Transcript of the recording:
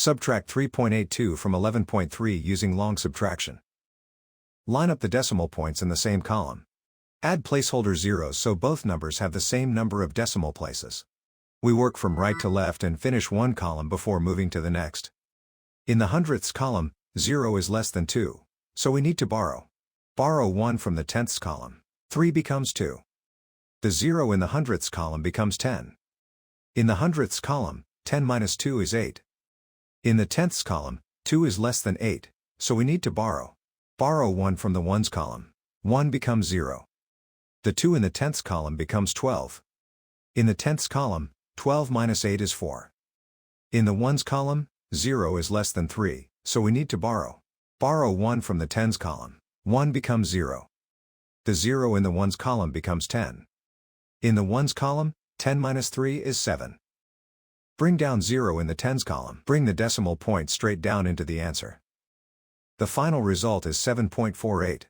Subtract 3.82 from 11.3 using long subtraction. Line up the decimal points in the same column. Add placeholder zeros so both numbers have the same number of decimal places. We work from right to left and finish one column before moving to the next. In the hundredths column, 0 is less than 2, so we need to borrow. Borrow 1 from the tenths column. 3 becomes 2. The 0 in the hundredths column becomes 10. In the hundredths column, 10 minus 2 is 8. In the tenths column, 2 is less than 8, so we need to borrow. Borrow 1 from the ones column. 1 becomes 0. The 2 in the tenths column becomes 12. In the tenths column, 12 minus 8 is 4. In the ones column, 0 is less than 3, so we need to borrow. Borrow 1 from the tens column. 1 becomes 0. The 0 in the ones column becomes 10. In the ones column, 10 minus 3 is 7. Bring down 0 in the tens column. Bring the decimal point straight down into the answer. The final result is 7.48.